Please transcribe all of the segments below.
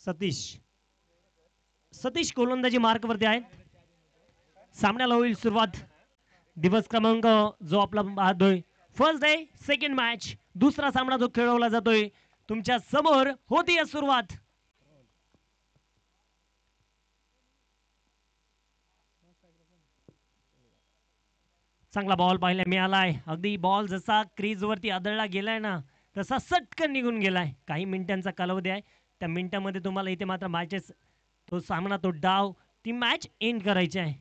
सतीश सतीश गोलंदाजी मार्क वरती आहेत. सामन्याला होईल सुरुवात. दिवस क्रमांक जो आपला पाहतोय फर्स्ट डे सेकंड मॅच, दुसरा सामना जो खेळवला जातोय तुमच्या समोर होती सुरुवात. चांगला बॉल पाहायला मिळालाय. अगदी बॉल जसा क्रीज वरती आदळला गेलाय ना तसा सटकन निघून गेलाय. काही मिनिटांचा कालावधी आहे, त्या मिनिटांमध्ये तुम्हाला इथे मात्र मॅचेस तो सामना तो डाव ती मॅच एंड करायची आहे.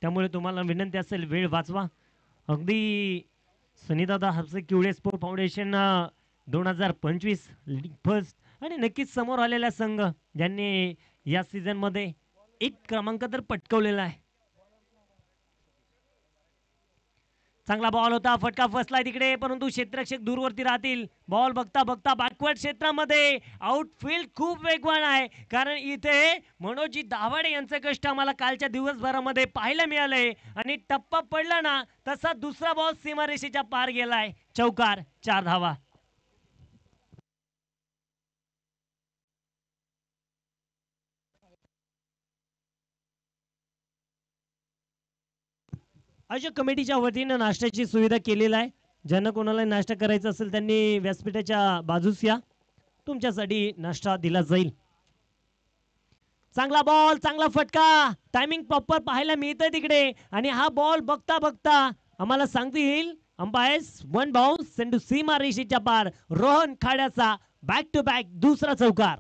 त्यामुळे तुम्हाला विनंती असेल वेळ वाचवा. अगदी सनीदादा हापसे क्युडे स्पोर्ट फाउंडेशन 2025 लीग फर्स्ट आणि नक्कीच समोर आलेला संघ ज्यांनी या सीझन मध्ये एक क्रमांक तर पटकवलेला आहे. चांगला बॉल होता, फटका फसलाय तिकडे, परंतु क्षेत्ररक्षक दूरवरती राहतील. बॉल बघता बघता बॅकवर्ड क्षेत्रामध्ये आउटफील्ड खूप वेगवान आहे, कारण इथे मनोजी दाभाडे यांचे कष्ट आम्हाला कालच्या दिवसभरामध्ये पाहायला मिळाले आणि टप्पा पडला ना तसा दुसरा बॉल सीमारेषेच्या पार गेलाय. चौकार, 4 धावा. आयोजक कमिटीच्या वतीनं नाश्त्याची सुविधा केलेला आहे. ज्यांना कोणाला नाश्ता करायचा असेल त्यांनी व्यासपीठाच्या बाजूस या, तुमच्यासाठी नाश्ता दिला जाईल. चांगला बॉल, चांगला फटका, टायमिंग प्रॉपर पाहायला मिळतंय तिकडे आणि हा बॉल बघता बघता आम्हाला सांगतील अंपायर्स वन बाउन्स सेंडू सीमा रेषेच्या पार. रोहन खाड्याचा बॅक टू बॅक दुसरा चौकार.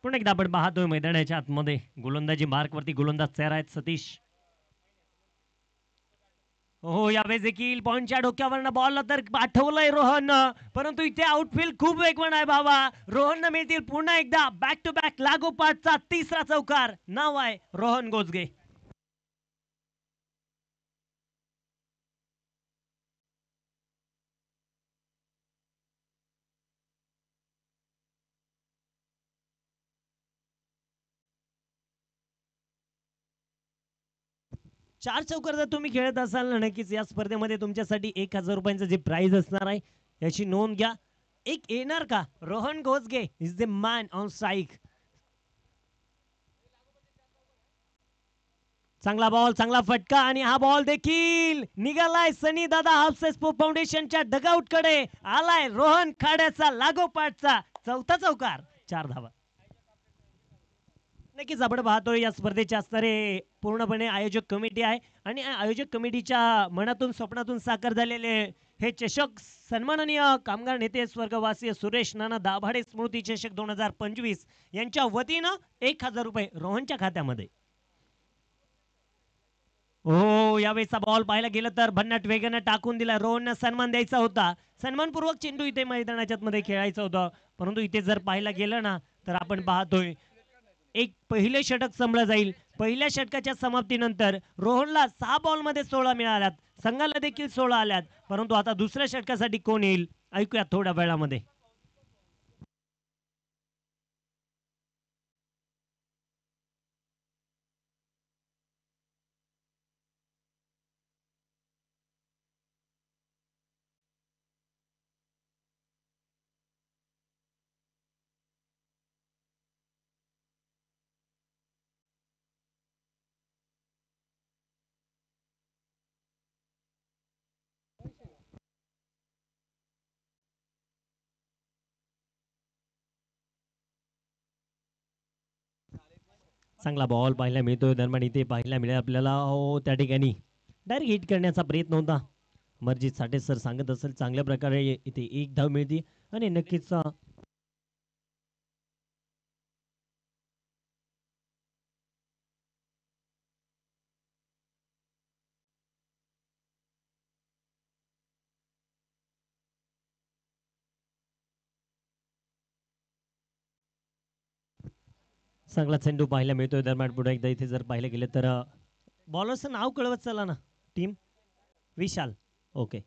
पुन्हा एकदा आपण पाहतोय मैदानाच्या आतमध्ये गोलंदाजी मार्क वरती गोलंदाज तयार आहेत सतीश. हो, यावेळेस देखील पॉइंटच्या डोक्यावरनं बॉल तर पाठवलंय रोहन, परंतु इथे आउटफील्ड खूप वेगवान आहे बाबा. रोहन मिळतील पुन्हा एकदा बॅक टू बॅक लागोपाठचा तिसरा चौकार. नाव आहे रोहन गोजगे. चार चौकार जर तुम्ही खेळत असाल ना नक्कीच या स्पर्धेमध्ये तुमच्यासाठी 1000 रुपयांचं जे प्राइज असणार आहे याची नोंद घ्या. एक येणार का? Rohan Gojage is the man on strike. चांगला बॉल, चांगला फटका आणि हा बॉल देखील निघालाय सनी दादा हापसे स्पोर्ट फाउंडेशनच्या डगआउट कडे. आलाय रोहन खाड्याचा लागोपाठचा चौथा चौकार. 4 धावा. नक्कीच आपण पाहतोय या स्पर्धेचे असणारे पूर्णपणे आयोजक कमिटी आहे आणि आयोजक कमिटीच्या मनातून स्वप्नातून साकार झालेले हे चषक सन्माननीय कामगार नेते स्वर्गवासी सुरेश नाना दाभाडे स्मृती चषक 2025 यांच्या वतीनं 1000 रुपये रोहनच्या खात्यामध्ये. हो, यावेळेचा बॉल पाहायला गेलं तर भन्नाट वेगानं टाकून दिला. रोहनना सन्मान द्यायचा होता, सन्मानपूर्वक चेंडू इथे मैदानाच्या मध्ये खेळायचं होतं, परंतु इथे जर पाहायला गेलं ना तर आपण पाहतोय एक पहिले षटक संपलं जाईल. पहिल्या षटकाच्या समाप्तीनंतर रोहनला 6 बॉल मध्ये 16 मिळाल्यात, संघाला देखील 16 आल्यात, परंतु आता दुसऱ्या षटकासाठी कोण येईल ऐकूया थोड्या वेळामध्ये. चांगला बॉल पाहायला मिळतोय. दरम्यान इथे पाहायला मिळेल आपल्याला त्या ठिकाणी डायरेक्ट हिट करण्याचा प्रयत्न होता. मर्जित साठे सर सांगत असेल चांगल्या प्रकारे इथे एक धाव मिळते आणि नक्कीच चांगला चेंडू पाहायला मिळतोय. दरम्यान पुढे एकदा इथे जर पाहिलं गेलं तर बॉलरचं नाव कळवत चला ना टीम. विशाल. ओके.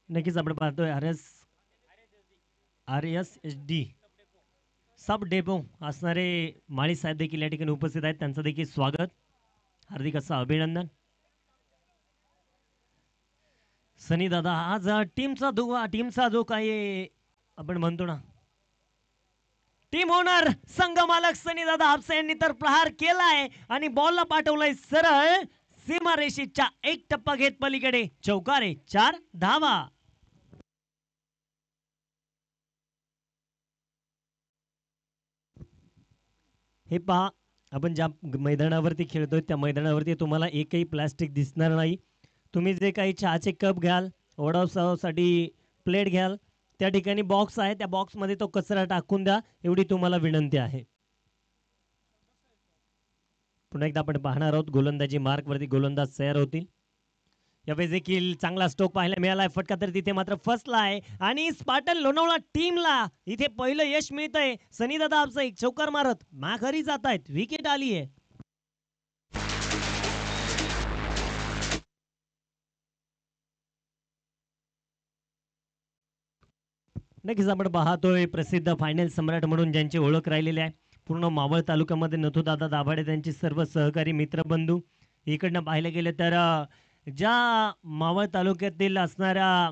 नक्कीच आपण पाहतोय RSSD सब डेपो असणारे माळी साहेब देखील या ठिकाणी उपस्थित आहेत. त्यांचं देखील स्वागत, हार्दिक असं अभिनंदन. सनी दादा आज टीमचा जो काही आपण म्हणतो ना टीम ओनर संघ मालक सनी दादा हापसे यांनी तर प्रहार केलाय आणि बॉलला पाठवलाय सरळ सीमारेषेच्या एक टप्पा घेत पलीकडे. चौकारे 4 धावा. हे पहा, आपण ज्या मैदानावरती खेळतोय त्या मैदानावरती तुम्हाला एकही प्लास्टिक दिसणार नाही. तुम्ही जे काही चहाचे कप घ्याल, वडापावसाठी प्लेट घ्याल, त्या ठिकाणी बॉक्स आहे, त्या बॉक्समध्ये तो कचरा टाकून द्या, एवढी तुम्हाला विनंती आहे. पुन्हा एकदा आपण पाहणार आहोत गोलंदाजी मार्कवरती गोलंदाज तयार होतील. यावेळेस देखील चांगला स्ट्रोक पाहायला मिळालाय. फटका तर तिथे मात्र फसला आहे आणि स्पार्टन लोणावळा टीमला इथे पहिलं यश मिळतंय. सनी दादा आपसा एक चौकार मारत माघारी जात आहेत. विकेट आली आहे. नक्कीच आपण पाहतोय प्रसिद्ध फायनल सम्राट म्हणून ज्यांची ओळख राहिलेली आहे पूर्ण मावळ तालुक्यामध्ये नथुदादा दाभाडे त्यांचे सर्व सहकारी मित्रबंधू. इकडनं पाहिलं गेलं तर ज्या मावळ तालुक्यातील असणाऱ्या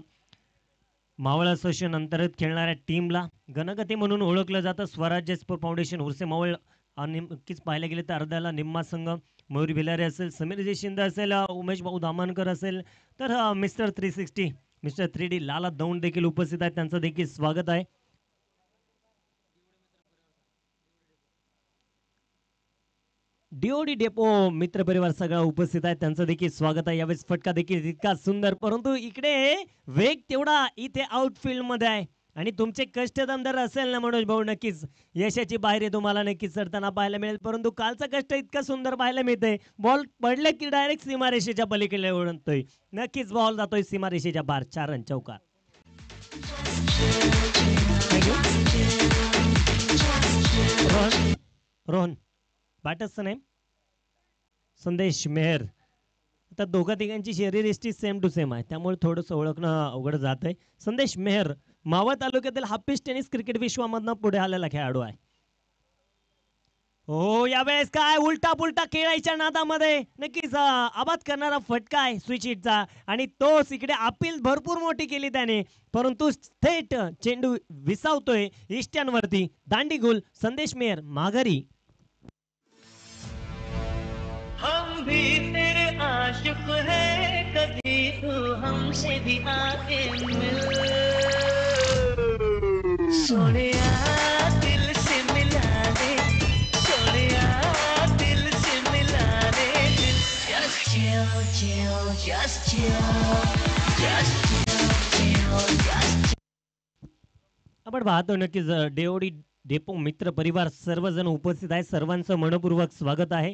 मावळ असोसिएशन अंतर्गत खेळणाऱ्या टीमला गणगती म्हणून ओळखलं जातं. स्वराज्य स्पोर्ट फाउंडेशन उर्से मावळ आणि नक्कीच पाहायला गेलं तर अर्ध्याला निम्मा संघ मयूर भिलारे असेल, समीर शिंदे असेल, उमेश भाऊ दामनकर असेल, तर मिस्टर 360 मिस्टर 3D लाला दौंड देखील उपस्थित आहेत. त्यांचं देखील स्वागत आहे. डीओडी डेपो मित्र परिवार सगळा उपस्थित आहे. त्यांचं देखील स्वागत आहे. यावेळेस फटका देखील इतका सुंदर, परंतु इकडे वेग तेवढा इथे आउटफील्ड मध्ये आहे आणि तुमचे कष्ट दमदार असेल ना मनोज भाऊ, नक्कीच यशाची बाहेर तुम्हाला नक्कीच चढताना पाहायला मिळेल. परंतु कालचं कष्ट इतकं सुंदर पाहायला मिळतंय. बॉल पडले की डायरेक्ट सीमारेषेच्या पलीकडे ओढतोय. नक्कीच बॉल जातोय सीमारेषेच्या बाहेर. 4 रन चौकार. रोहन बॅटर्सचं नेम संदेश मेहर. आता दोघा तिघांची शरीरयष्टी सेम टू सेम आहे, त्यामुळे थोडंसं ओळखणं अवघड जात आहे. संदेश मेहर मावळ तालुक्यातील हाफिस टेनिस क्रिकेट विश्वामधनं पुढे आलेला खेळाडू आहे. हो, यावेळेस काय उलटा पुलटा खेळायच्या नादामध्ये नक्कीच आबाद करणारा फटका आहे स्विच हिटचा आणि तोच इकडे अपील भरपूर मोठी केली त्याने, परंतु थेट चेंडू विसावतोय इष्ट्यांवरती. दांडी गुल संदेश मेहर माघारी. हम भी तेरे आशिक है, कभी तू हमसे भी आके मिल, सोनिया दिल से मिला दे, सोनिया दिल से मिला दे दिल. Just chill, chill, just chill, just chill, chill, just. आपण पाहतो नक्कीच डेओडी डेपो मित्र परिवार सर्वजण उपस्थित आहे. सर्वांचं मनपूर्वक स्वागत आहे.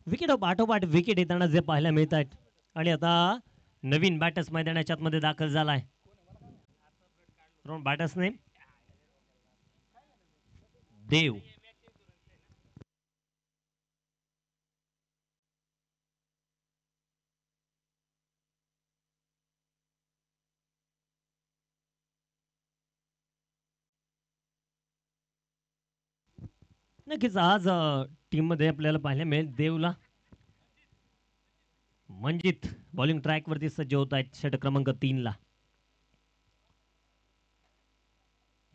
विकेट पाठोपाठ विकेट येताना जे पाहायला मिळत आहेत आणि आता नवीन बॅटर्स मैदानाच्या आतमध्ये दाखल झालाय. बॅटर्स नेम देव. नक्कीच आज टीम मध्ये आपल्याला पाहायला मिळेल देवला. मंजित बॉलिंग ट्रॅक वरती सज्ज होत आहेत षटक क्रमांक 3 ला.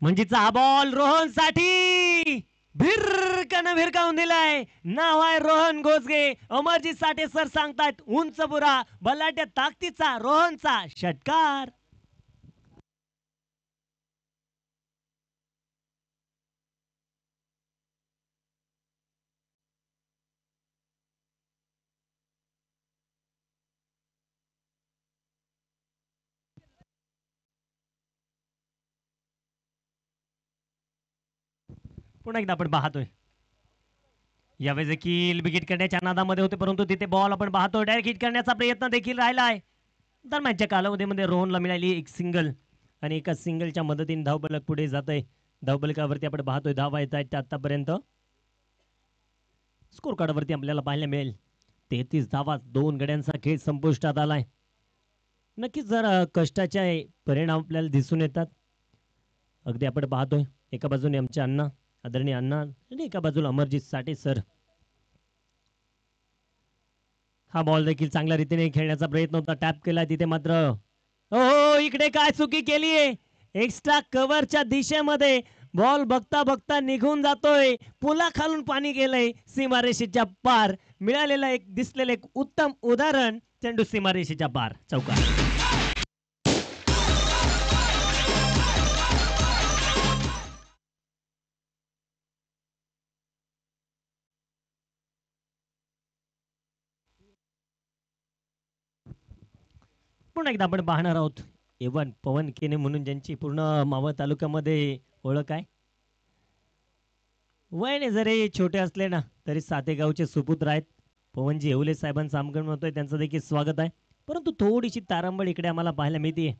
मंजितचा हा बॉल रोहन साठी भिरकानं भिरकावून दिलाय. नाव आहे रोहन गोजगे. अमरजीत साठे सर सांगतात उंच बुरा बलाट्या ताकदीचा रोहनचा षटकार. पुन्हा एकदा आपण पाहतोय यावेळेस देखील विकेट करण्याच्या नादामध्ये होते, परंतु तिथे बॉल आपण पाहतोय डायरेक्ट हिट करण्याचा प्रयत्न देखील राहिला आहे. दरम्यानच्या कालावधीमध्ये रोहनला मिळाली एक सिंगल आणि एका सिंगलच्या मदतीने धावफलक पुढे जात आहे. धावफलकावरती आपण पाहतोय धावा येत आहेत आतापर्यंत. स्कोर कार्डवरती आपल्याला पाहायला मिळेल 33 धावा. 2 गड्यांचा खेळ संपुष्टात आलाय. नक्कीच जर कष्टाचे परिणाम आपल्याला दिसून येतात. अगदी आपण पाहतोय एका बाजूने आमचे अण्णा, आदरणीय अण्णा, आणि एका बाजूला अमरजीत साठे सर. हा बॉल देखील चांगल्या रीतीने खेळण्याचा प्रयत्न होता, टॅप केला तिथे मात्र हो इकडे काय चुकी केली आहे. एक्स्ट्रा कव्हरच्या दिशेमध्ये बॉल बघता बघता निघून जातोय. पुला खालून पाणी गेलंय सीमारेषेच्या पार. मिळालेलं एक दिसलेलं एक उत्तम उदाहरण. चेंडू सीमारेषेच्या पार, चौकार. पुन्हा एकदा आपण पाहणार आहोत एवन पवन केने म्हणून ज्यांची पूर्ण मावळ तालुक्यामध्ये ओळख आहे. वयाने जरी छोटे असले ना तरी सातेगावचे सुपुत्र आहेत. पवनजी येवले साहेबांचा आमगण होतोय, त्यांचं देखील स्वागत आहे. परंतु थोडीशी तारांबळ इकडे आम्हाला पाहायला मिळते.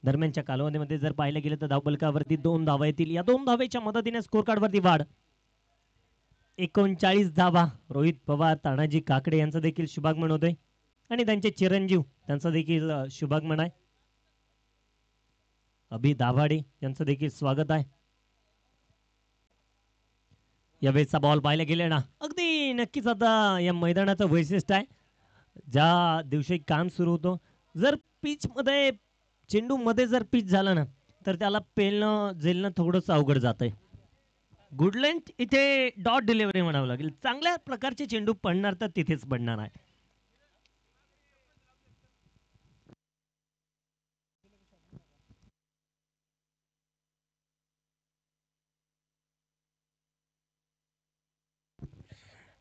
दरम्यानच्या कालावधीमध्ये जर पाहिलं गेलं तर धावफलकावरती 2 धावा येतील. या 2 धावेच्या मदतीने स्कोर कार्ड वरती वाढ 39 धावा. रोहित पवार, तानाजी काकडे यांचा देखील शुभागमन होतोय आणि त्यांचे चिरंजीव त्यांचा देखील शुभागमन आहे. अभि दाभाडे यांचं देखील स्वागत आहे. यावेळेचा बॉल पाहायला गेले ना अगदी नक्कीच आता या मैदानाचं वैशिष्ट्य आहे. ज्या दिवशी काम सुरू होतं जर पिच मध्ये चेंडू मध्ये जर पिच झाला ना तर त्याला पेलणं झेलणं थोडंसं अवघड जात आहे. गुडलँड इथे डॉट डिलिव्हरी म्हणावं लागेल. चांगल्या प्रकारचे चेंडू पडणार तर तिथेच पडणार आहे.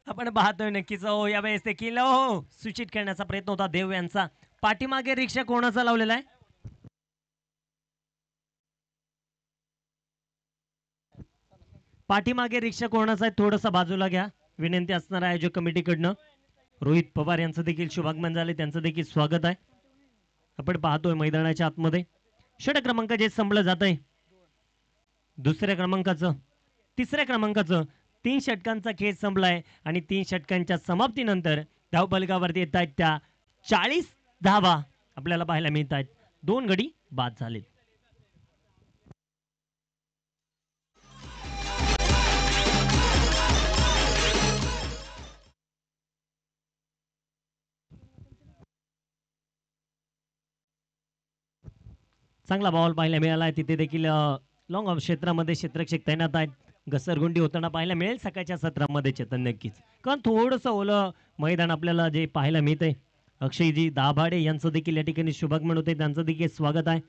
आपण पाहतोय नक्कीच हो यावेळेस देखील हो सूचित करण्याचा प्रयत्न होता देव यांचा. पाठीमागे रिक्षा कोणाचा लावलेला आहे. पाठीमागे रिक्षा कोणाचा आहे थोडंसं बाजूला घ्या विनंती असणार आहे आयोजक कमिटीकडनं. रोहित पवार यांचं देखील शुभागमन झाले, त्यांचं देखील स्वागत आहे. आपण पाहतोय मैदानाच्या आतमध्ये षट क्रमांक जे संपलं जात आहे दुसऱ्या क्रमांकाचं तिसऱ्या क्रमांकाचं 3 षटकांचा खेळ संपलाय आणि 3 षटकांच्या समाप्तीनंतर धावफलकावरती येत आहेत त्या 40 धावा आपल्याला पाहायला मिळत आहेत. 2 गडी बाद झाले. चांगला बॉल पाहायला मिळाला तिथे देखील लॉंग ऑफ क्षेत्रामध्ये क्षेत्ररक्षक तैनात आहेत. घसरगुंडी होताना पाहायला मिळेल सकाळच्या सत्रामध्ये चेतन नक्कीच, कारण थोडंसं ओलं मैदान आपल्याला जे पाहायला मिळतंय. अक्षयजी दाभाडे यांचं देखील या ठिकाणी शुभागमन होते, त्यांचं देखील स्वागत आहे.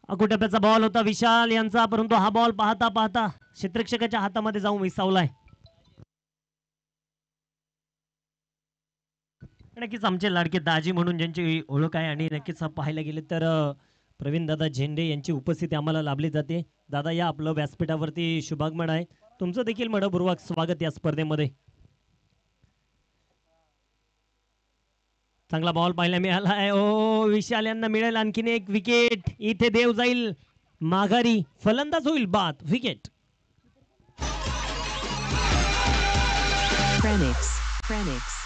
अकुटप्याचा बॉल होता विशाल यांचा, परंतु हा बॉल पाहता पाहता क्षेत्ररक्षकाच्या हातामध्ये जाऊन विसावलाय. नक्कीच आमचे लाडके दाजी म्हणून ज्यांची ओळख आहे आणि नक्कीच पाहायला गेले तर प्रवीण दादा झेंडे यांची उपस्थिती आम्हाला लाभली जाते. दादा या आपलं व्यासपीठावरती शुभागमन आहे, तुमचं देखील मनपूर्वक स्वागत या स्पर्धेमध्ये. चांगला बॉल पाहायला मिळाला आहे. ओ विशाल यांना मिळेल आणखीन एक विकेट. इथे देव जाईल माघारी, फलंदाज होईल बाद. विकेट. Prenix. Prenix.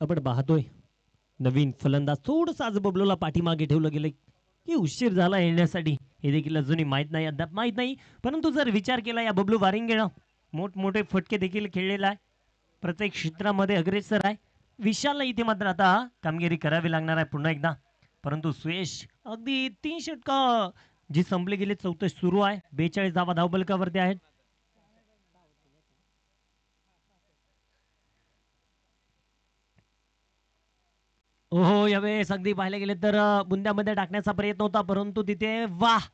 आपण पाहतोय नवीन फलंदाज थोडंसं आज बबलूला पाठीमागे ठेवलं गेलं की उशीर झाला येण्यासाठी हे देखील अजूनही माहीत नाही, अद्याप माहीत नाही. परंतु जर विचार केला या बबलू वारिंगेनं मोठमोठे फटके देखील खेळलेला आहे, प्रत्येक क्षेत्रामध्ये अग्रेसर आहे. विशालला इथे मात्र आता कामगिरी करावी लागणार आहे पुन्हा एकदा. परंतु सुयश अगदी 3 षटकं जी संपली गेली, 34 सुरू आहे, 42 धावा धावफलकावरती आहेत. हो यावेळेस अगदी पाहायला गेले तर बुंद्यामध्ये टाकण्याचा प्रयत्न होता, परंतु तिथे वाह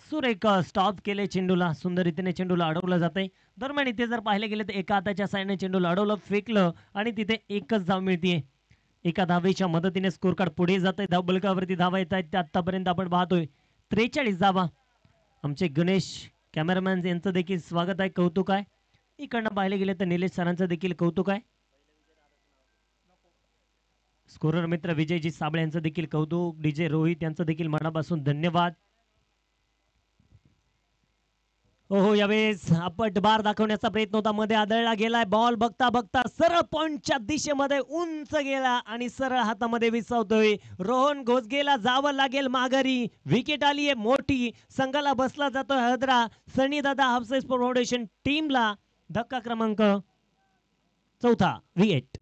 सुरेख स्टॉप केले चेंडूला, सुंदर रीतीने चेंडूला अडवलं जाते. दरम्यान इथे जर पाहिले गेले तर एका हाताच्या साईडने चेंडूला अडवलं, फेकलं आणि तिथे एकच धाव मिळतीये. एका धावेच्या मदतीने स्कोर कार्ड पुढे जात आहे. धावबलकावरती धावा येत आहेत त्या आतापर्यंत आपण पाहतोय 43 धावा. आमचे गणेश कॅमेरामॅन यांचं देखील स्वागत आहे, कौतुक आहे. इकडनं पाहिले गेले तर निलेश सरांचं देखील कौतुक आहे. स्कोरर मित्र विजयजी साबळे यांचं देखील कौतुक. डीजे रोहित यांचं देखील मनापासून धन्यवाद. हो यावेळेस आपट बार दाखवण्याचा प्रयत्न होता, मध्ये आदळला गेलाय. बॉल बघता बघता सरळ पॉइंटच्या दिशेमध्ये उंच गेला आणि सरळ हातामध्ये विसावतोय. रोहन घोसगेला जावं लागेल माघारी. विकेट आली आहे मोठी. संघाला बसला जातोय हदरा. सनी दादा हाफसाईज फाउंडेशन टीमला धक्का क्रमांक 4 विकेट.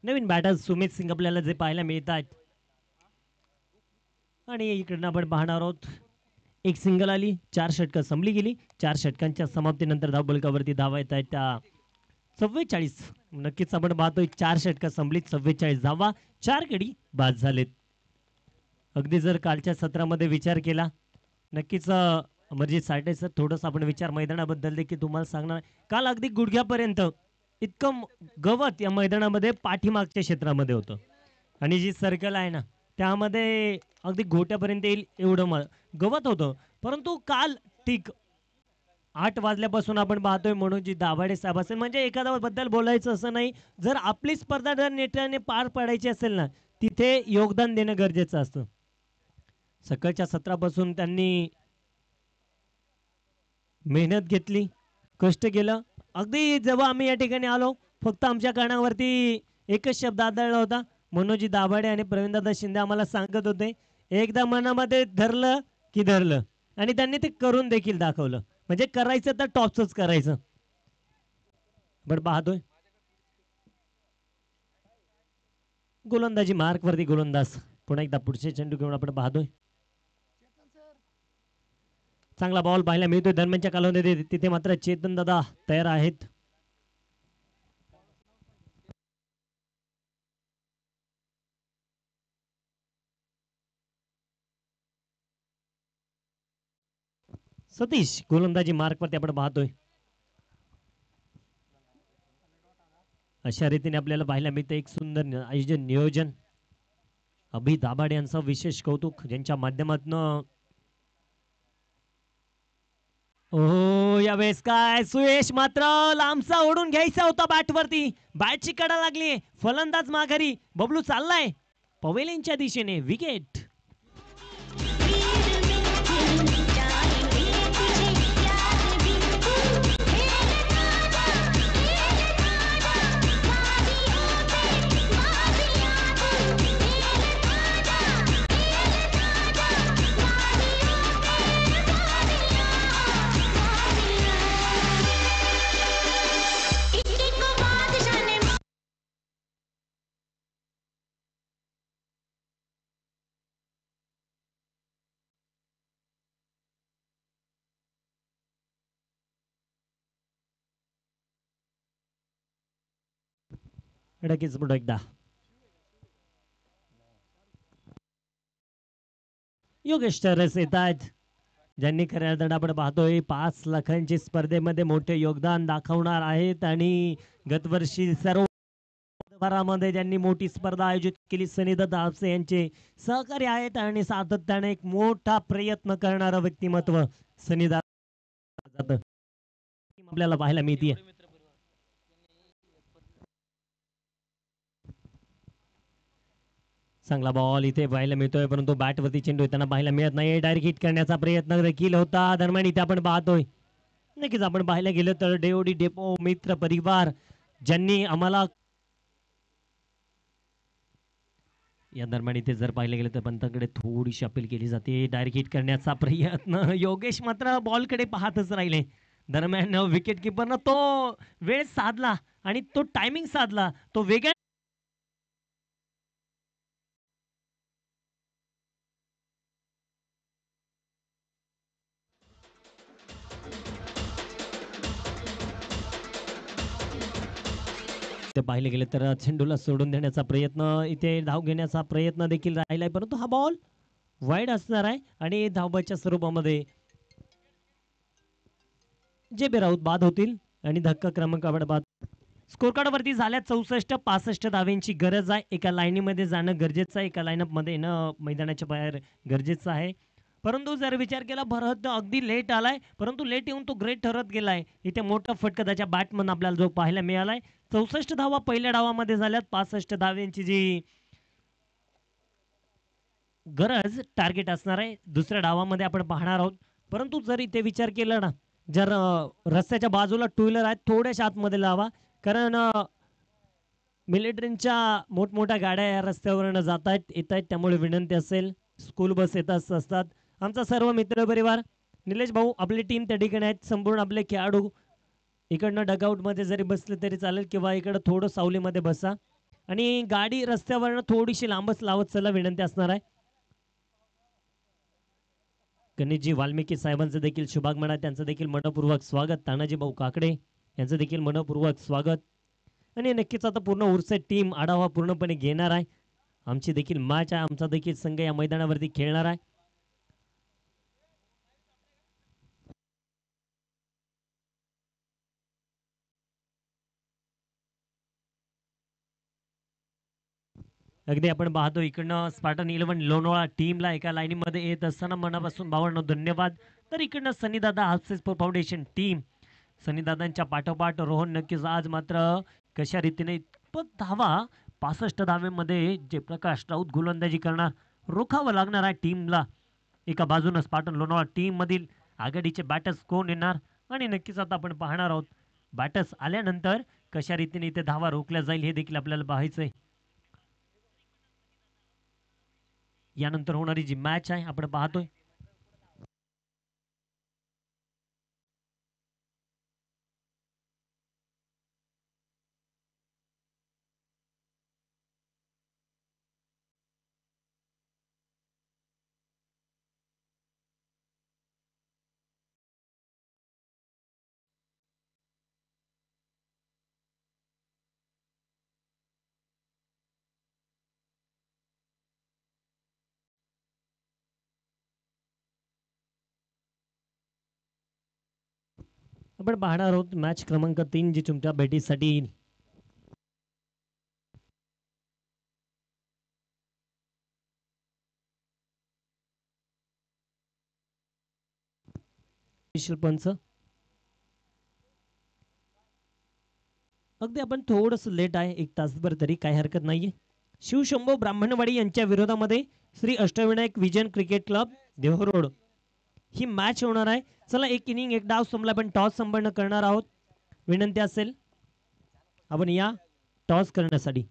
नवीन बॅटर सुमित सिंग आपल्याला जे पाहायला मिळत आहेत. आणि इकडनं आपण पाहणार आहोत एक सिंगल आली, 4 षटकं संपली गेली. 4 षटकांच्या समाप्तीनंतर धावबळकावरती धावा येत आहेत त्या 44. नक्कीच आपण पाहतोय 4 षटकं संपलीत, 44 धावा, 4 गडी बाद झालेत. अगदी जर कालच्या सत्रामध्ये विचार केला, नक्कीच अमरजीत साठे सर थोडंसं आपण विचार मैदानाबद्दल देखील तुम्हाला सांगणार. काल अगदी गुडघ्यापर्यंत इतकं गवत या मैदानामध्ये पाठीमागच्या क्षेत्रामध्ये होतं आणि जी सर्कल आहे ना त्यामध्ये अगदी घोट्यापर्यंत येईल एवढं गवत होतं. परंतु काल ठीक 8 वाजल्यापासून आपण पाहतोय मनोजी दाभाडे साहेब असेल, म्हणजे एखाद्या बद्दल बोलायचं असं नाही. जर आपली स्पर्धा जर नेटाने पार पाडायची असेल ना, तिथे योगदान देणं गरजेचं असतं. सकाळच्या सत्रापासून त्यांनी मेहनत घेतली, कष्ट केलं. अगदी जेव्हा आम्ही या ठिकाणी आलो, फक्त आमच्या कानावरती एकच शब्द आदळला होता. मनोजी दाभाडे आणि प्रवीणदादा शिंदे आम्हाला सांगत होते, एकदा मनामध्ये धरलं की धरलं, आणि त्यांनी ते करून देखील दाखवलं. म्हणजे करायचं तर टॉपच करायचं. पण पाहतोय गोलंदाजी मार्क वरती गोलंदाज पुन्हा एकदा पुढचे चेंडू घेऊन आपण पाहतोय. चांगला बॉल पाहायला मिळतोय दरम्यानच्या कालावधीत. तिथे मात्र चेतन दादा तयार आहेत. सतीश गोलंदाजी मार्क वरती आपण पाहतोय. अशा रीतीने आपल्याला पाहायला मिळतं एक सुंदर आयोजन नियोजन. अभि दाभाडे यांचं विशेष कौतुक, ज्यांच्या माध्यमातून ओ यावेळेस काय सुयश मात्र लांबचा ओढून घ्यायचा होता बॅटवरती. बॅटची कडा लागली, फलंदाज माघारी. बबलू चाललाय पवेलिनच्या दिशेने. विकेट. नक्कीच पुढे एकदा योगेश तरस येत आहेत, ज्यांनी खऱ्या अर्थाने आपण पाहतोय 5 लाखांची स्पर्धेमध्ये मोठे योगदान दाखवणार आहेत. आणि गतवर्षी सर्व भरामध्ये ज्यांनी मोठी स्पर्धा आयोजित केली सनीदादा आपसे यांचे सहकारी आहेत आणि सातत्याने एक मोठा प्रयत्न करणारं व्यक्तिमत्व सनीदादा आपल्याला पाहायला मिळते. चांगला बॉल इथे पाहायला मिळतोय, परंतु बॅटवरती चेंडू येताना पाहायला मिळत नाही. डायरेक्ट हिट करण्याचा प्रयत्न देखील होता. दरम्यान इथे आपण पाहतोय, नक्कीच आपण पाहायला गेलं तर डेओडी डेपो मित्र परिवार ज्यांनी आम्हाला या दरम्यान इथे जर पाहिलं गेलं तर पंताकडे थोडीशी अपील केली जाते. डायरेक्ट हिट करण्याचा प्रयत्न. योगेश मात्र बॉलकडे पाहतच राहिले. दरम्यान विकेट किपरनं तो वेळ साधला आणि तो टायमिंग साधला. तो वेगळ्या ते पाहिले गेले तर चेंडूला सोडून देण्याचा प्रयत्न, इथे धाव घेण्याचा प्रयत्न देखील राहिलाय, परंतु हा बॉल वाईड असणार आहे आणि धावबाच्या स्वरूपामध्ये जे बेराऊत बाद होतील आणि धक्का क्रमांकावर बाद. स्कोर कार्ड वरती झाल्या 64-65 धावेंची गरज आहे. एका लाईनीमध्ये जाणं गरजेचं आहे, एका लाईनअप मध्ये येणं मैदानाच्या बाहेर गरजेचं आहे. परंतु जर विचार केला भरत अगदी लेट आलाय, परंतु लेट येऊन तो ग्रेट ठरत गेलाय. इथे मोठा फटका त्याच्या बॅटमन आपल्याला जो पाहायला मिळालाय. 64 धावा पहिल्या डावामध्ये झाल्यात. 65 धाव्यांची जी गरज टार्गेट असणार आहे दुसऱ्या डावामध्ये आपण पाहणार आहोत. परंतु जर इथे विचार केला ना, जर रस्त्याच्या बाजूला टू व्हीलर आहेत थोड्याशा आतमध्ये लावा, कारण मिलिटरीच्या मोठमोठ्या गाड्या या रस्त्यावरनं जात आहेत येत आहेत, त्यामुळे विनंती असेल. स्कूल बस येत असतात. आमचा सर्व मित्र परिवार निलेश भाऊ आपली टीम त्या ठिकाणी आहेत. संपूर्ण आपले खेळाडू इकडनं डगआउटमध्ये जरी बसले तरी चालेल किंवा इकडं थोडं सावलीमध्ये बसा आणि गाडी रस्त्यावरनं थोडीशी लांबच लावत चला, विनंती असणार आहे. गणेशजी वाल्मिकी साहेबांचं देखील शुभागमन आहे, त्यांचं देखील मनपूर्वक स्वागत. तानाजी भाऊ काकडे यांचं देखील मनपूर्वक स्वागत. आणि नक्कीच आता पूर्ण उर्से टीम आढावा पूर्णपणे घेणार आहे. आमची देखील मॅच आहे, आमचा देखील संघ या मैदानावरती खेळणार आहे. अगदी आपण पाहतो इकडनं स्पार्टन 11 लोणावळा टीमला एका लाईनीमध्ये येत असताना मनापासून भावांनो धन्यवाद. तर इकडनं सनीदादा हास्य स्पोर्ट फाउंडेशन टीम, सनीदादांच्या पाठोपाठ रोहन नक्कीच आज मात्र कशा रीतीने धावा 65 धावेमध्ये जे प्रकाश राऊत गोलंदाजी करणार, रोखावं लागणार आहे टीमला. एका बाजूनं स्पार्टन लोणावळा टीम मधील आघाडीचे बॅटर्स कोण येणार आणि नक्कीच आता आपण पाहणार आहोत बॅटर्स आल्यानंतर कशा रीतीने इथे धावा रोखल्या जाईल हे देखील आपल्याला पाहायचंय. यानंतर होणारी जी मॅच आहे आपण पाहतोय आपण पाहणार आहोत मॅच क्रमांक 3 जी तुमच्या भेटीसाठी येईल. पंच अगदी आपण थोडस लेट आहे, एक तासभर तरी काही हरकत नाहीये. शिवशंभो ब्राह्मणवाडी यांच्या विरोधामध्ये Shri Ashtavinayak vision cricket club Dehuroad ही मॅच होणार आहे. चला एक इनिंग एक डाव संपला, पण टॉस संपन्न करणार आहोत. विनंती असेल आपण या टॉस करण्यासाठी.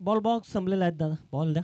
बॉल बॉक्स संपलेला आहेत दादा, बॉल द्या.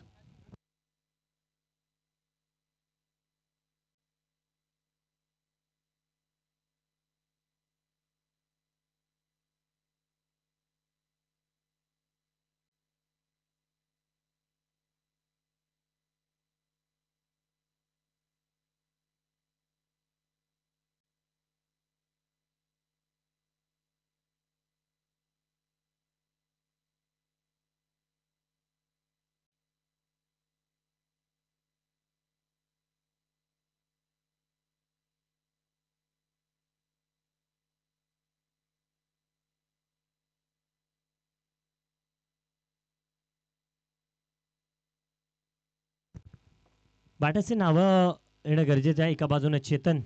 बॅटर्सचे नाव येणं गरजेचं आहे. एका बाजूने चेतन,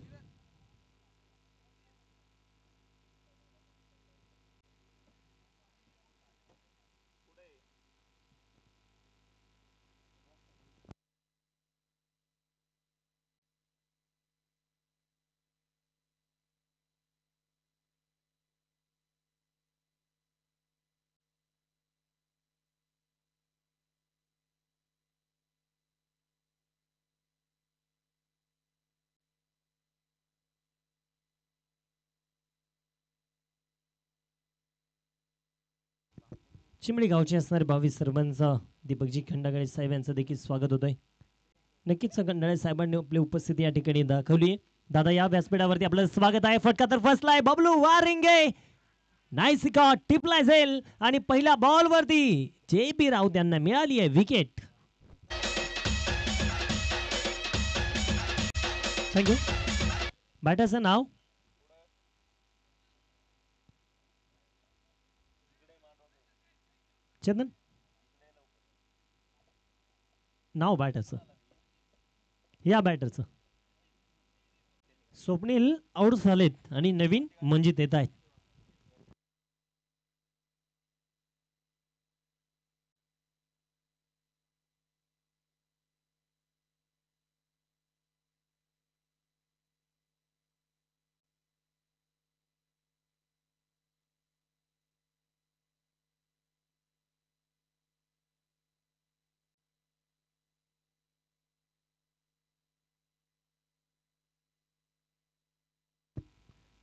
चिमणी गावचे असणारे 22 सरपंच दीपकजी खंडागळे साहेब यांचं देखील स्वागत होतंय. नक्कीच खंडागळे साहेबांनी आपली उपस्थिती या ठिकाणी दाखवली. दादा या व्यासपीठावरती आपलं स्वागत आहे. फटका तर फसलाय बबलू वारिंगे नाईस टिपलाय झेल आणि पहिल्या बॉल वरती जे पी राऊत यांना मिळाली आहे विकेट. थँक्यू. बॅटरचं नाव चंदन, नाव बॅटरचं या बॅटरचं स्वप्नील आउट झालेत आणि नवीन मंजित येत आहेत.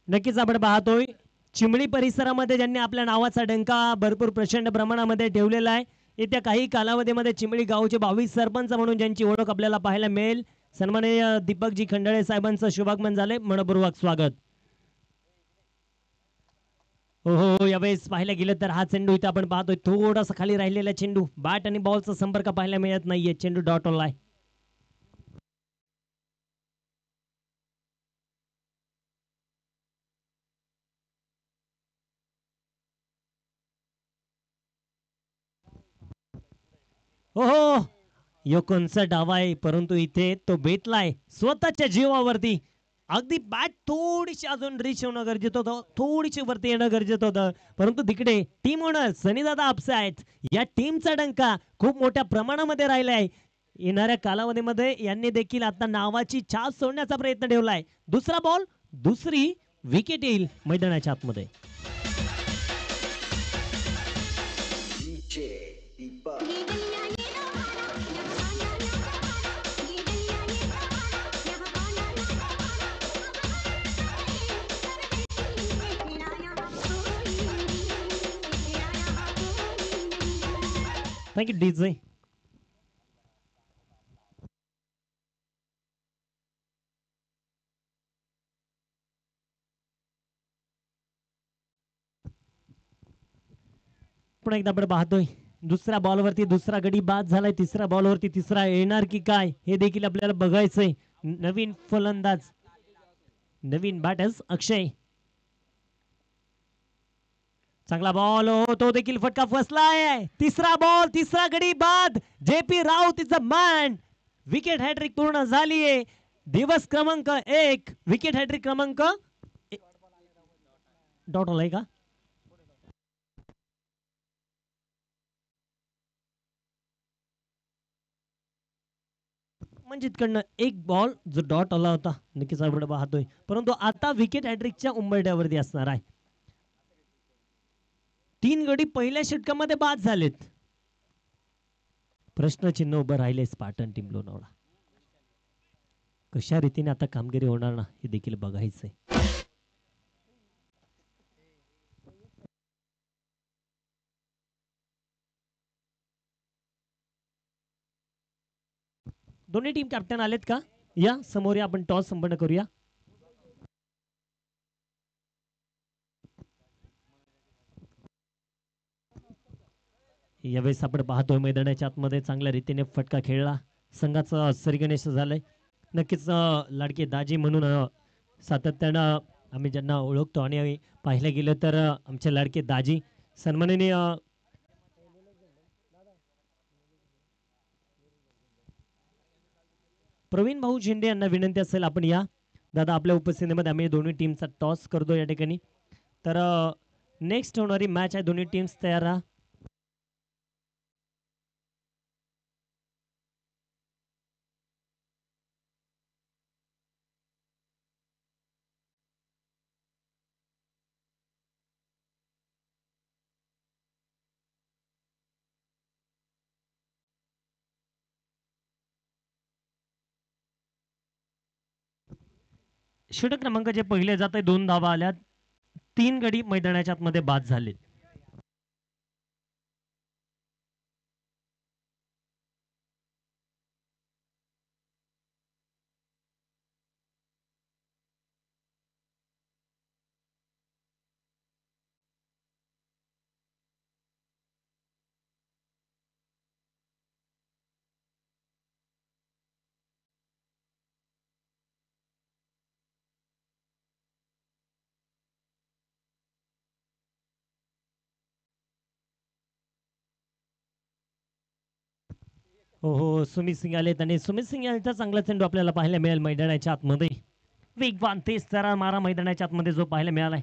नक्कीच आपण पाहतोय चिमणी परिसरामध्ये ज्यांनी आपल्या नावाचा डंका भरपूर प्रचंड प्रमाणामध्ये ठेवलेला आहे. येत्या काही कालावधीमध्ये चिमणी गावचे 22 सरपंच म्हणून ज्यांची ओळख आपल्याला पाहायला मिळेल. सन्माननीय दीपकजी खंडाळे साहेबांचं शुभागमन झाले. मनपूर्वक स्वागत. हो हो यावेळेस पाहायला गेलं तर हा चेंडू इथे आपण पाहतोय थोडासा खाली राहिलेला चेंडू बॅट आणि बॉलचा संपर्क पाहायला मिळत नाहीये. चेंडू डॉट ऑल आहे. हो हो यो कोणचा डाव आहे परंतु इथे तो बेतलाय स्वतःच्या जीवावरती. अगदी बॅट थोडीशी अजून रिच होणं गरजेचं होतं, थोडीशी वरती येणं गरजेचं होतं, परंतु तिकडे टीम ओनर सनीदादा आपसे आहेत. या टीमचा डंका खूप मोठ्या प्रमाणामध्ये राहिलाय. येणाऱ्या कालावधीमध्ये यांनी देखील आता नावाची छाप सोडण्याचा प्रयत्न ठेवलाय. दुसरा बॉल दुसरी विकेट येईल मैदानाच्या आतमध्ये. Thank you DJ. पुन्हा एकदा आपण पाहतोय दुसऱ्या बॉलवरती दुसरा गडी बाद झालाय. तिसऱ्या बॉलवरती तिसरा येणार की काय हे देखील आपल्याला बघायचंय. नवीन फलंदाज नवीन बॅटर्स अक्षय. चांगला बॉल हो तो देखील फटका फसलाय. तिसरा बॉल तिसरा गडी बाद. J P Raut is a man. Wicket hat trick पूर्ण झालीये. दिवस क्रमांक 1 विकेट हॅट्रिक क्रमांक डॉट ऑल आहे का. म्हणजे कडनं एक बॉल जो डॉट आला होता नक्कीच आपण पाहतोय, परंतु आता विकेट हॅट्रिकच्या उंबरठ्यावरती असणार आहे. 3 गडी पहिल्या षटकामध्ये बाद झालेत. प्रश्नचिन्ह उभं राहिले स्पार्टन टीम लोणावळा. कशा रीतीने आता कामगिरी होणार ना हे देखील बघायचंय. दोन्ही टीम कॅप्टन आलेत का. या समोर या आपण टॉस संपन्न करूया. यावेळेस आपण पाहतोय मैदानाच्या आतमध्ये चांगल्या रीतीने फटका खेळला संघाचं सरगणेश झालंय. नक्कीच लाडके दाजी म्हणून सातत्यानं आम्ही ज्यांना ओळखतो आणि पाहिलं गेलं तर आमचे लाडके दाजी सन्माननीय प्रवीण भाऊ शिंदे यांना विनंती असेल आपण या. दादा आपल्या उपस्थितीमध्ये आम्ही दोन्ही टीमचा टॉस करतो या ठिकाणी. तर नेक्स्ट होणारी मॅच आहे दोन्ही टीम्स तयार राहा. षटक क्रमांक जे पहिले जात आहे 2 धावा आल्यात. 3 गडी मैदानाच्या आतमध्ये बाद झाले. हो हो, सुमित सिंग आलेत आणि सुमित सिंग यांचा चांगला चेंडू आपल्याला पाहायला मिळेल मैदानाच्या आतमध्ये. वेगवान तेज जरा मारा मैदानाच्या आतमध्ये जो पाहायला मिळालाय.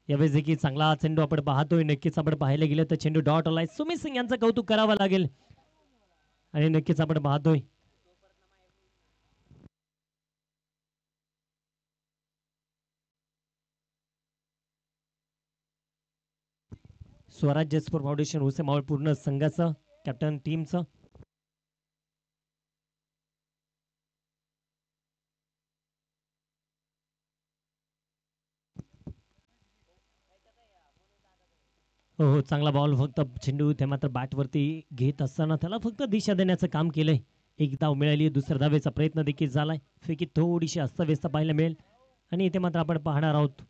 यावेळेस देखील चांगला चेंडू आपण पाहतोय. नक्कीच आपण पाहायला गेलं तर चेंडू डॉट आलाय. सुमित सिंग यांचं कौतुक करावं लागेल आणि नक्कीच आपण पाहतोय. स्वराज्य स्पोर्ट फाउंडेशन हुसे मावळ पूर्ण संघाचं कॅप्टन टीमचं हो हो, चांगला बॉल. फक्त चेंडू ते मात्र बॅटवरती घेत असताना त्याला फक्त दिशा देण्याचं काम केलंय. एक धाव मिळाली. दुसऱ्या धावेचा प्रयत्न देखील झालाय. फेकी थोडीशी अस्ताव्यस्त पाहायला मिळेल आणि इथे मात्र आपण पाहणार आहोत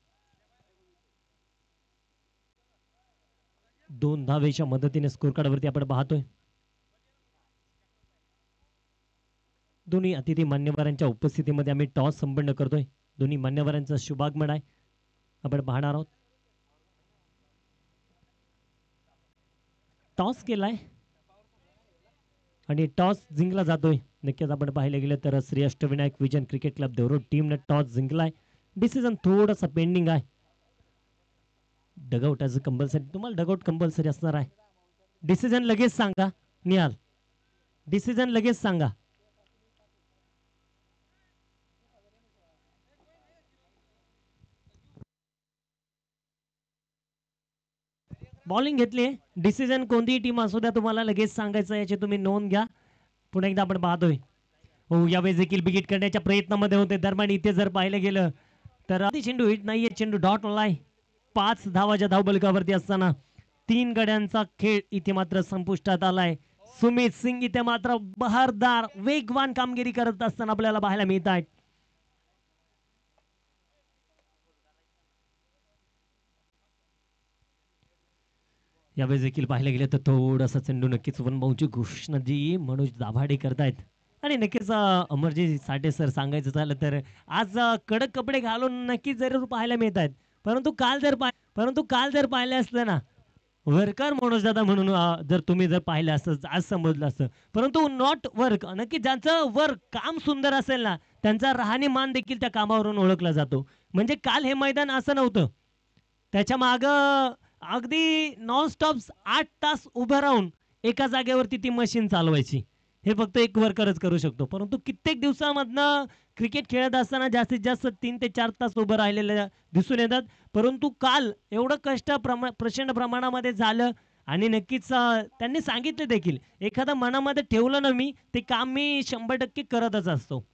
2 धावेच्या मदतीने स्कोर कार्डवरती आपण पाहतोय. दोन्ही अतिथी मान्यवरांच्या उपस्थितीमध्ये आम्ही टॉस संपन्न करतोय. दोन्ही मान्यवरांचा शुभागमन आहे. आपण पाहणार आहोत. टॉस केलाय आणि टॉस जिंकला जातोय. नक्कीच आपण पाहिलं गेलं तर Shri Ashtavinayak vision cricket club Dehuroad टीमने टॉस जिंकलाय. डिसिजन थोडासा पेंडिंग आहे. डगआउटाचं कंपल्सरी, तुम्हाला डगआउट कंपल्सरी असणार आहे. डिसिजन लगेच सांगा निहाल. डिसिजन लगेच सांगा. बॉलिंग घेतली. डिसिजन कोणतीही टीम असू द्या तुम्हाला लगेच सांगायचं, याची तुम्ही नोंद घ्या. पुन्हा एकदा आपण पाहतोय. हो, यावेळेस देखील बिगिट करण्याच्या प्रयत्नामध्ये होते. दरम्यान इथे जर पाहिलं गेलं तर चेंडू हिट नाहीये. चेंडू डॉट आलाय. 5 धावाच्या धावबलकावरती असताना 3 गड्यांचा खेळ इथे मात्र संपुष्टात आलाय. सुमित सिंग इथे मात्र बहारदार वेगवान कामगिरी करत असताना आपल्याला पाहायला मिळत आहे. यावेळेस देखील पाहिलं गेलं तर थोडासा चेंडू नक्कीच वनभाऊची घोषणा जी मनोज दाभाडे करतायत. आणि नक्कीच अमरजी साठे सर सांगायचं झालं तर आज कडक कपडे घालून नक्कीच जरूर पाहायला मिळत आहेत. परंतु काल जर पाहिलं असतं ना, वर्कर मनोज दादा म्हणून जर तुम्ही जर पाहिलं असतं आज समजलं असतं. परंतु नॉट वर्क, नक्की ज्यांचं वर्क काम सुंदर असेल ना त्यांचा राहणीमान देखील त्या कामावरून ओळखला जातो. म्हणजे काल हे मैदान असं नव्हतं. त्याच्या माग अगदी नॉनस्टॉप 8 तास उभं राहून एका जागेवरती ती मशीन चालवायची. हे फक्त एक वर्करच करू शकतो. परंतु कित्येक दिवसामधनं क्रिकेट खेळत असताना जास्तीत जास्त 3 ते 4 तास उभं राहिलेले दिसून येतात. परंतु काल एवढं कष्ट प्रचंड प्रमाणामध्ये झालं आणि नक्कीच त्यांनी सांगितले देखील, एखादं मनामध्ये ठेवलं ना मी ते काम मी 100% करतच असतो.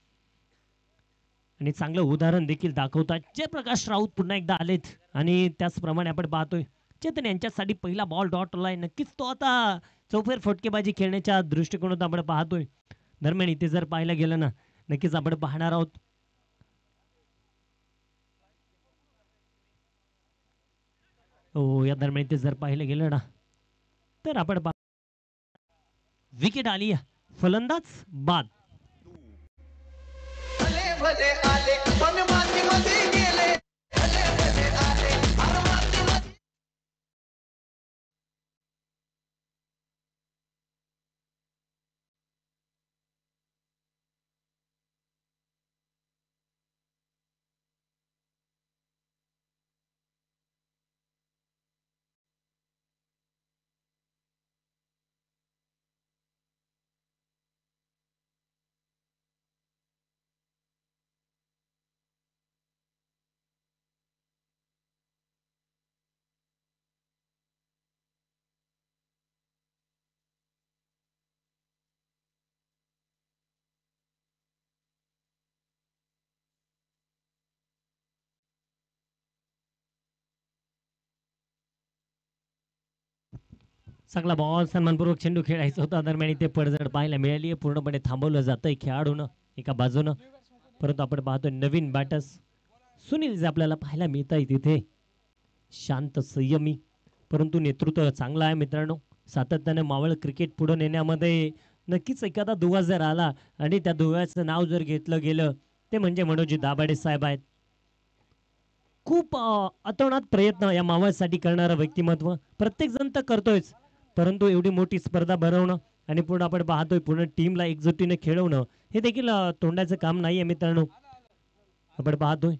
आणि चांगलं उदाहरण देखील दाखवतात. जयप्रकाश राऊत पुन्हा एकदा आलेत आणि त्याचप्रमाणे आपण पाहतोय चेतन यांच्यासाठी पहिला बॉल डॉट आलाय. नक्कीच तो आता चौफेर फटकेबाजी खेळण्याच्या दृष्टिकोनातून आपण पाहतोय. दरम्यान इथे जर पाहायला गेलं ना, नक्कीच आपण पाहणार आहोत हो, या दरम्यान इथे जर पाहिलं गेलं ना तर आपण विकेट आली. फलंदाज बाद. भले भले आले पण मातीमध्ये गेले. भले भले आले हर मातीमध्ये. चांगला बॉल, सन्मानपूर्वक चेंडू खेळायचा होता. दरम्यान इथे पडझड पाहायला मिळाली. पूर्णपणे थांबवलं जातंय खेळाडूनं एका बाजूनं. परंतु आपण पाहतोय नवीन बॅटर्स सुनील जे आपल्याला पाहायला मिळत आहे तिथे शांत संयमी, परंतु नेतृत्व चांगलं आहे मित्रांनो. सातत्याने मावळ क्रिकेट पुढे नेण्यामध्ये नक्कीच एखादा दुवा जर आला आणि त्या दुव्याचं नाव जर घेतलं गेलं ते म्हणजे मनोजी दाभाडे साहेब आहेत. खूप अतोनात प्रयत्न या मावळसाठी करणारं व्यक्तिमत्व. प्रत्येक जण तर करतोयच, परंतु एवढी मोठी स्पर्धा भरवणं आणि पुढे आपण पाहतोय पूर्ण टीमला एकजुटीने खेळवणं हे देखील तोंडाचं काम नाहीये मित्रांनो. आपण पाहतोय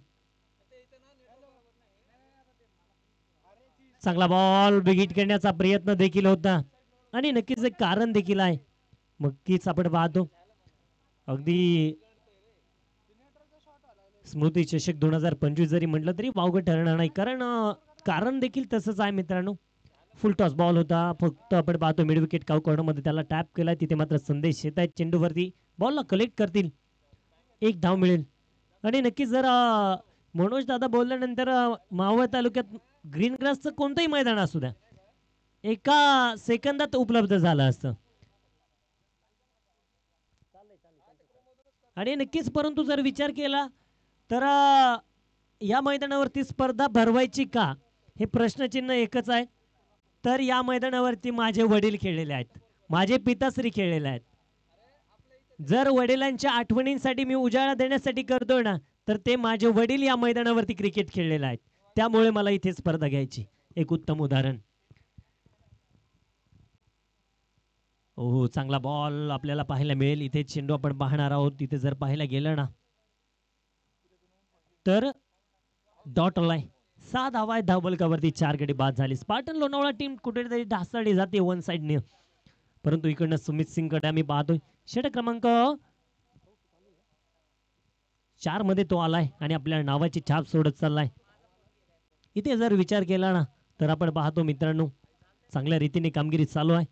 चांगला बॉल बिगिट करण्याचा प्रयत्न देखील होता आणि नक्कीच एक कारण देखील आहे. नक्कीच आपण पाहतो अगदी स्मृती चषक 2025 जरी म्हटलं तरी वावगं ठरणार नाही, कारण कारण देखील तसंच आहे मित्रांनो. फुल टॉस बॉल होता, फक्त आपण पाहतो मिड विकेट काउ कॉर्नर मध्ये त्याला टॅप केलाय. तिथे मात्र संदेश येत आहेत चेंडूवरती, बॉलला कलेक्ट करतील, एक धाव मिळेल. आणि नक्कीच जर मनोज दादा बोलल्यानंतर मावळ तालुक्यात ग्रीन ग्रासचं कोणतंही मैदान असू द्या एका सेकंदात उपलब्ध झालं असतं. आणि नक्कीच परंतु जर विचार केला तर या मैदानावरती स्पर्धा भरवायची का हे प्रश्नचिन्ह एकच आहे. तर या मैदानावरती माझे वडील खेळलेले आहेत, माझे पिताश्री खेळलेले आहेत. जर वडिलांच्या आठवणींसाठी मी उजाळा देण्यासाठी करतोय ना, तर ते माझे वडील या मैदानावरती क्रिकेट खेळलेले आहेत, त्यामुळे मला इथे स्पर्धा घ्यायची. एक उत्तम उदाहरण. हो, चांगला बॉल आपल्याला पाहायला मिळेल. इथे चेंडू आपण पाहणार आहोत. तिथे जर पाहायला गेलं ना तर डॉट आलाय. 6 धावा आहेत धावबलकावरती, 4 गडी बाद झाली. स्पार्टन लोणावळा टीम कुठेतरी ढासळली जाते वन साइडने, परंतु इकडनं सुमित सिंग कडे आम्ही पाहतोय. षटक क्रमांक 4 मध्ये तो आलाय आणि आपल्या नावाची छाप सोडत चाललाय. इथे जर विचार केला ना तर आपण पाहतो मित्रांनो चांगल्या रीतीने कामगिरी चालू आहे.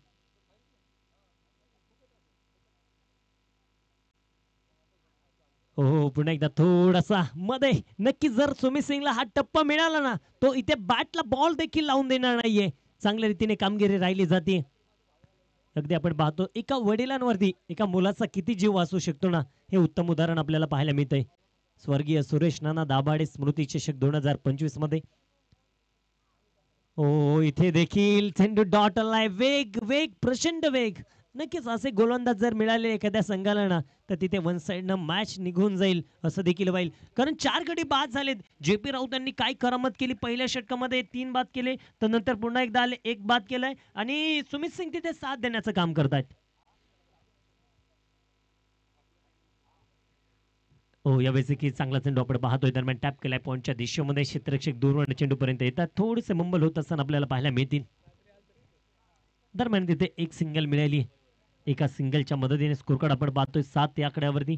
हो, पुन्हा एकदा थोडासा मध्ये. नक्की जर सुमित सिंगला हा टप्पा मिळाला ना, तो इथे बॅटला बॉल देखील लावून देणार नाहीये. चांगल्या रीतीने कामगिरी राहिली जाते. अगदी आपण पाहतो एका वडिलांवरती एका मुलाचा किती जीव वाचू शकतो ना, हे उत्तम उदाहरण आपल्याला पाहायला मिळतंय. स्वर्गीय सुरेश नाना दाभाडे स्मृती चषक 2025 मध्ये. हो, इथे देखील चेंडू डॉट आलाय. वेग वेग प्रचंड वेग. नक्कीच असे गोलंदाज जर मिळाले एखाद्या संघाला ना, तर तिथे वन साइड मॅच निघून जाईल असं देखील होईल. कारण 4 गडी बाद झालेत. JP राऊत यांनी काय करामत केली, पहिल्या षटकामध्ये 3 बाद केले, तर नंतर पुन्हा एकदा आले, 1 बाद केलाय आणि सुमित सिंग तिथे साथ देण्याचं काम करतायत. हो, यावेळेस की चांगला चेंडू आपण पाहतोय. दरम्यान टॅप केलाय पॉईंटच्या दिशेमध्ये. क्षेत्ररक्षक दूरवर्ण चेंडू पर्यंत येतात, थोडेसे मुंबल होत असताना आपल्याला पाहायला मिळतील. दरम्यान तिथे एक सिंगल मिळाली. एका सिंगलच्या मदतीने स्कोर कार्ड आपण पाहतोय 7 या आकड्यावरती.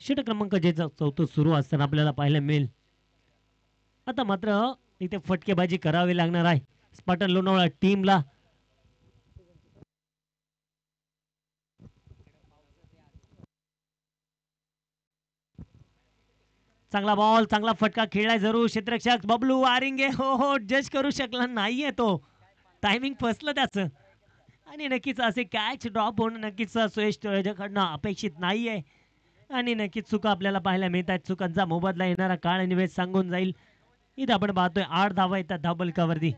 षटक क्रमांक जे चौथं सुरू असताना आपल्याला पाहायला मिळेल. आता मात्र इथे फटकेबाजी करावी लागणार आहे स्पार्टन लोणावळा टीमला. चांगला बॉल, चांगला फटका खेळलाय जरूर क्षेत्ररक्षक बबलू वारिंगे. हो, जज करू शकला नाहीये तो, टायमिंग फसलं त्याचं. आणि नक्कीच असे कॅच ड्रॉप होणं नक्कीच सुयश कडनं अपेक्षित नाहीये. आणि नक्कीच चुका आपल्याला पाहायला मिळत आहेत. चुकांचा मोबदला येणारा काळ आणि वेळ सांगून जाईल. इथे आपण पाहतोय 8 धावा येतात धावबलकावरती.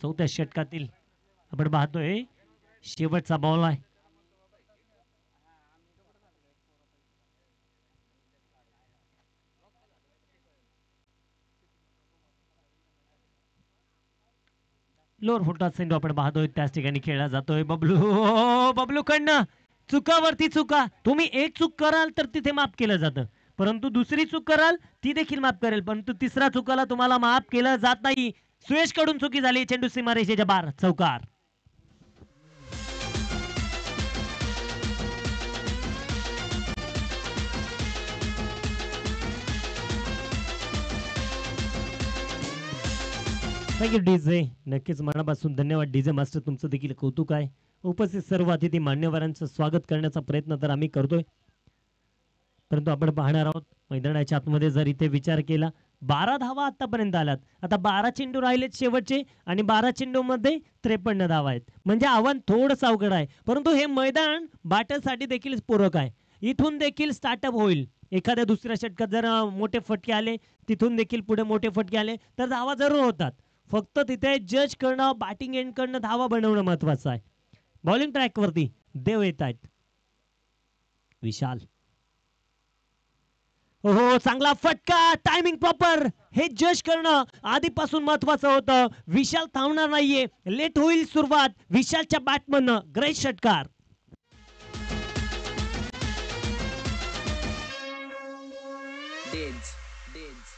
चौथ्या षटकातील आपण पाहतोय शेवटचा बॉल आहे. लोअर फुटचा चेंडू आपण पाहतोय त्याच ठिकाणी खेळला जातोय. बबलू कडनं चुकावरती चुका. तुम्ही एक चूक कराल तर तिथे माफ केलं जातं, परंतु दुसरी चूक कराल ती देखील माफ करेल, परंतु तिसरा चुकाला तुम्हाला माफ केलं जात नाही. सुयश कडून चुकी झाली. चेंडू सीमारेषेच्या बार, चौकार. Thank you DJ. नक्कीच मनापासून धन्यवाद डीजे मास्टर, तुमचं देखील कौतुक आहे. उपस्थित सर्व अतिथी मान्यवरांचं स्वागत करण्याचा प्रयत्न तर आम्ही करतोय, परंतु आपण पाहणार आहोत मैदानाच्या आतमध्ये जर इथे विचार केला 12 धावा आतापर्यंत आल्यात. आता 12 चेंडू राहिलेत शेवटचे आणि 12 चेंडू मध्ये 53 धावा आहेत. म्हणजे आव्हान थोडंसं अवघड आहे, परंतु हे मैदान बॅटरसाठी देखील पूरक आहे. इथून देखील स्टार्टअप होईल. एखाद्या दुसऱ्या षटकात जर मोठे फटके आले, तिथून देखील पुढे मोठे फटके आले तर धावा जरूर होतात. फक्त तिथे जज करणं, बॅटिंग एंड करणं, धावा बनवणं महत्वाचं आहे. बॉलिंग ट्रॅक वरती देव येत आहेत. विशाल, हो चांगला फटका, टायमिंग प्रॉपर, हे जज करणं आधीपासून महत्वाचं होतं. विशाल थांबणार नाहीये, लेट होईल सुरुवात विशालच्या बॅटमधनं. ग्रेट षटकार. डेज डेज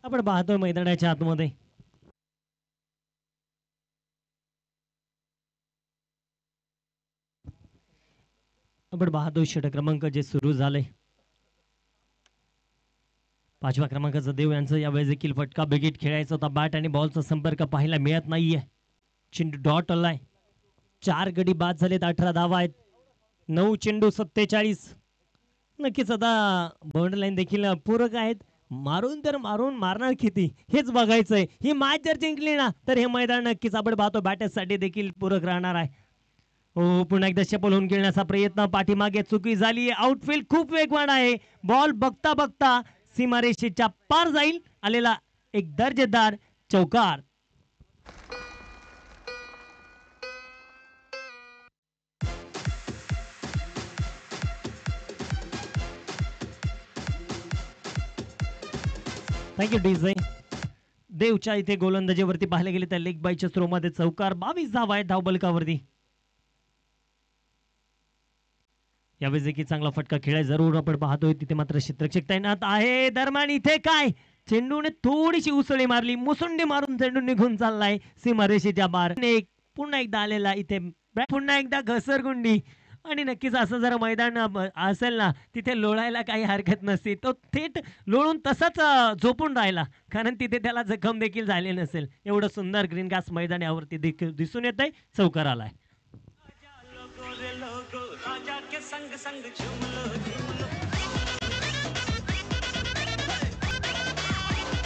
आपण पाहतोय मैदानाच्या आतमध्ये आपण पाहतोय षटक क्रमांक जे सुरू झाले. 5व्या क्रमांकाचा देव यांचं यावेळेस देखील फटका बिगिट खेळायचा होता. बॅट आणि बॉलचा संपर्क पाहायला मिळत नाहीये. चेंडू डॉट आलाय. 4 गडी बाद झालेत, 18 धावा आहेत, 9 चेंडू 47. नक्कीच आता बाउंड्री लाईन देखील पूरक आहेत. मारून तर मारणार किती हेच बघायचंय. ही मॅच जर जिंकली ना तर हे मैदान नक्कीच आपण पाहतो बॅटर्स साठी देखील पूरक राहणार आहे. हो, पुन्हा एकदा शपल होऊन खेळण्याचा प्रयत्न, पाठीमागे चुकी झाली. आउटफील्ड खूप वेगवान आहे. बॉल बघता बघता सीमारेषेच्या पार जाईल. आलेला एक दर्जेदार चौकार. Thank you DJ. देवच्या इथे गोलंदाजीवरती पाहायला गेले तर लेग बायच्या थ्रो मध्ये चौकार. 22 धावा आहेत धावबलकावरती. यावेळेस देखील चांगला फटका खेळाय जरूर आपण पाहतोय. तिथे मात्र क्षेत्ररक्षक तैनात आहे. दरम्यान इथे काय चेंडूने थोडीशी उसळी मारली, मुसंडी मारून चेंडू निघून चाललाय सीमारेषेच्या बाहेर. पुन्हा एकदा आलेला इथे पुन्हा एकदा घसरगुंडी. आणि नक्कीच असं जर मैदान असेल ना तिथे लोळायला काही हरकत नसते. तो थेट लोळून तसाच झोपून राहिला, कारण तिथे त्याला जखम देखील झाली नसेल. एवढं सुंदर ग्रीन घास मैदान यावरती देखील दिसून येत आहे. चौकार आलाय.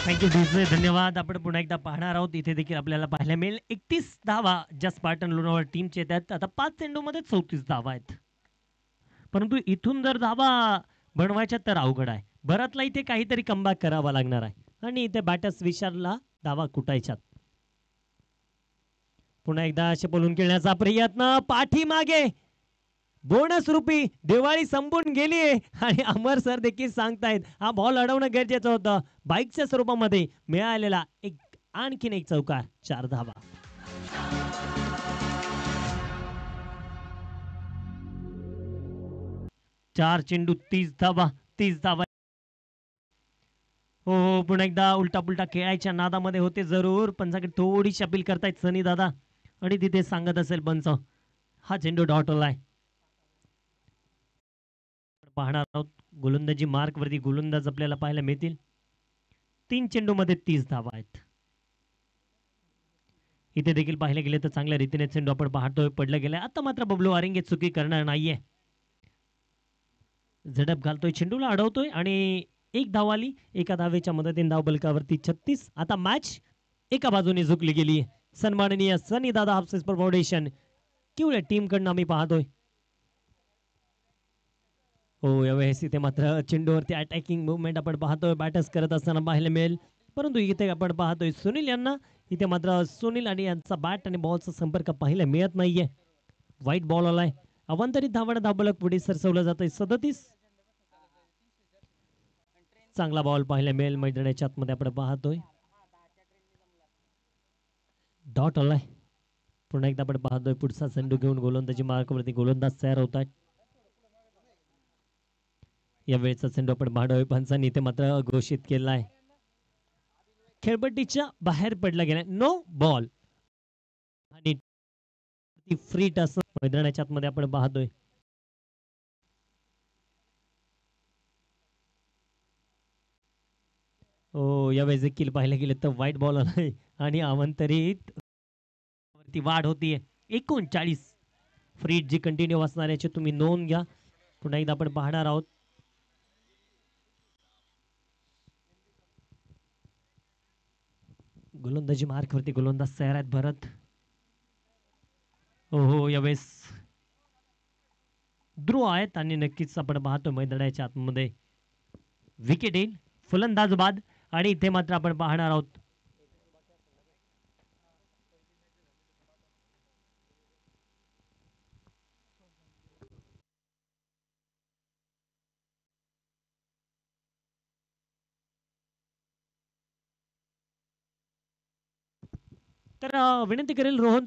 थँक्यू डीजे, धन्यवाद. आपण पुन्हा एकदा पाहणार आहोत. इथे देखील आपल्याला पाहायला मिळेल 31 धावा ज्या स्पार्टन लोणावळा टीमचे आहेत. आता 5 चेंडूमध्ये 34 धावा आहेत. परंतु इथून जर धावा बनवायच्या तर अवघड आहे. भरतला इथे काहीतरी कमबॅक करावा लागणार आहे आणि इथे बॅटर्स विशालला धावा कुटायच्यात. पुन्हा एकदा असे बोलून खेळण्याचा प्रयत्न, पाठीमागे बोनस रूपी दिवाळी संपून गेली आणि अमर सर देखील सांगतायत हा बॉल अडवणं गरजेचं होतं. बाईकच्या स्वरूपामध्ये मिळालेला एक आणखीन एक चौकार. 4 धावा. चार चेंडू 30 धावा. 30 धावा. हो, पुन्हा एकदा उलटा पुलटा खेळायच्या नादामध्ये होते जरूर. पंचाकडे थोडीशी अपील करतायत सनी दादा आणि तिथे सांगत असेल पंच हा चेंडू डॉट आलाय. पाहणार आहोत गोलंदाजी मार्क वरती गोलंदाज आपल्याला पाहायला मिळतील. 3 चेंडू मध्ये 30 धावा आहेत. इथे देखील पाहिले गेले तर चांगल्या रीतीने चेंडू आपण पाहतोय पडलं गेलाय. आता मात्र बबलू आरिंगे चुकी करणार नाहीये. झडप घालतोय, चेंडूला अडवतोय आणि एक धाव आली. एका धावेच्या मदतीने धाव बलकावरती 36. आता मॅच एका बाजूने झुकली गेली. सन्माननीय सनी दादा हाफसेस फाउंडेशन किंवा टीम कडनं आम्ही पाहतोय. हो, यावेळेस इथे मात्र चेंडूवरती अटॅकिंग मुवमेंट आपण पाहतोय बॅटर्स करत असताना पाहायला मिळेल. परंतु इथे आपण पाहतोय सुनील यांना. इथे मात्र सुनील आणि यांचा बॅट आणि बॉलचा संपर्क पाहायला मिळत नाहीये. वाईट बॉल आलाय. अवांतरित धावणं धावबलक पुढे सरसवलं जातंय. 37. चांगला बॉल पाहायला मिळेल मैदानाच्या आतमध्ये आपण पाहतोय. डॉट आलाय. पुन्हा एकदा आपण पाहतोय पुढचा चेंडू घेऊन गोलंदाजी मार्कवरती गोलंदाज तयार होत आहेत. यावेळेचा चेंडू आपण भाडोळे पंचांनी इथे मात्र घोषित केला आहे. खेळपट्टीच्या बाहेर पडला गेला, नो बॉल. आणि फ्री टस मैदानाच्या आतमध्ये आपण पाहतोय. हो, यावेळेस देखील पाहायला गेलं तर व्हाईट बॉल आलाय आणि अवांतरित वरती वाढ होतीये 39. फ्री जी कंटिन्यू असणार याची तुम्ही नोंद घ्या. पुन्हा एकदा आपण पाहणार आहोत. गोलंदाजी मार्कवरती गोलंदाज तयार आहेत भरत. हो, यावेळेस ध्रुव आहेत आणि नक्कीच आपण पाहतो मैदानाच्या आतमध्ये विकेट येईल फलंदाज बाद. आणि इथे मात्र आपण पाहणार आहोत तर विनंती करेल रोहन